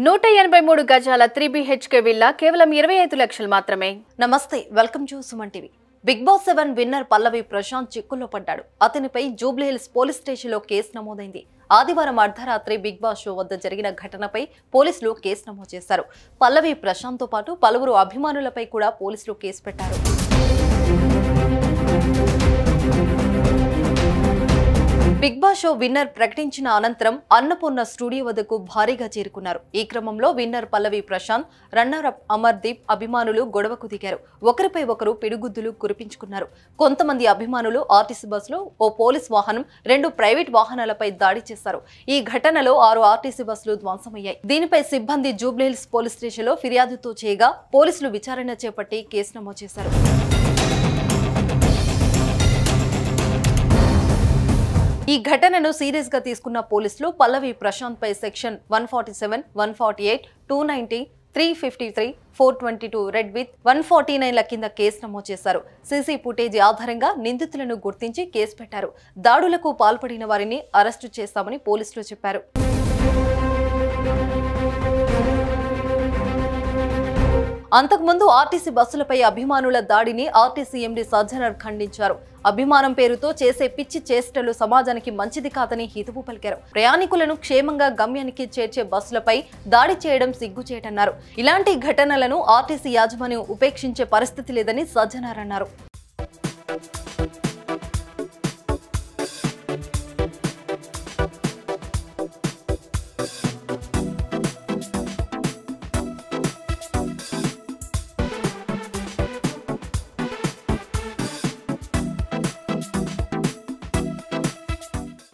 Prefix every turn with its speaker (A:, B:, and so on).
A: 183 గజాల 3BHK villa కేవలం 25 లక్షలు మాత్రమే.
B: నమస్తే, welcome to Suman TV. Bigg Boss 7 winner Pallavi Prashanth చిక్కుల్లో పడ్డాడు. అతనిపై జూబ్లీ హిల్స్ పోలీస్ స్టేషన్లో కేసు నమోదైంది. ఆదివారం అర్ధరాత్రి బిగ్ బాస్ షో వద్ద జరిగిన ఘటనపై పోలీసులు కేసు నమోదు చేశారు. పల్లవి ప్రశాంత్ తో పాటు పలువురు అభిమానులపై కూడా పోలీసులు కేసు పెట్టారు. బిగ్ బాస్ షో విన్నర్ ప్రకటించిన అనంతరం అన్నపూర్ణ స్టూడియో వద్దకు భారీగా చేరుకున్నారు. ఈ క్రమంలో winner Pallavi Prashanth, runner up Amardeep అభిమానులు గొడవకు దిగారు. ఒకరిపై ఒకరు పిడుగుద్దులు కురిపించుకున్నారు. కొంతమంది అభిమానులు ఆర్టీసీ బస్సులో ఓ పోలీస్ వాహనం, 2 ప్రైవేట్ వాహనాలపై దాడి చేశారు. ఈ ఘటనలో 6 ఆర్టీసీ బస్సులు ధ్వంసమయ్యాయి. దీనిపై సిబ్బంది జూబ్లీ హిల్స్ పోలీస్ స్టేషన్లో ఫిర్యాదుతో చేయగా పోలీసులు విచారణ చేపట్టి కేసు నమోదు చేశారు. ఈ ఘటనను సీరియస్ గా తీసుకున్న పోలీసులు పల్లవి ప్రశాంత్ పై సెక్షన్ 147, 148, 290, 353, 422 రెడ్ విత్ 149ల కింద కేసు నమోదు చేశారు. సీసీ ఫుటేజ్ ఆధారంగా నిందితులను గుర్తించి కేసు పెట్టారు. దాడులకు పాల్పడిన వారిని అరెస్టు చేస్తామని పోలీసులు చెప్పారు. అంతకుముందు ఆర్టీసీ బస్సులపై అభిమానుల దాడిని ఆర్టీసీ ఎండీ సజ్జనర్ ఖండించారు. అభిమానం పేరుతో చేసే పిచ్చి చేష్టలు సమాజానికి మంచిది కాదని హితవు పలికారు. ప్రయాణికులను క్షేమంగా గమ్యానికి చేర్చే బస్సులపై దాడి చేయడం సిగ్గుచేటన్నారు. ఇలాంటి ఘటనలను ఆర్టీసీ యాజమాన్యం ఉపేక్షించే పరిస్థితి లేదని సజ్జనర్ అన్నారు.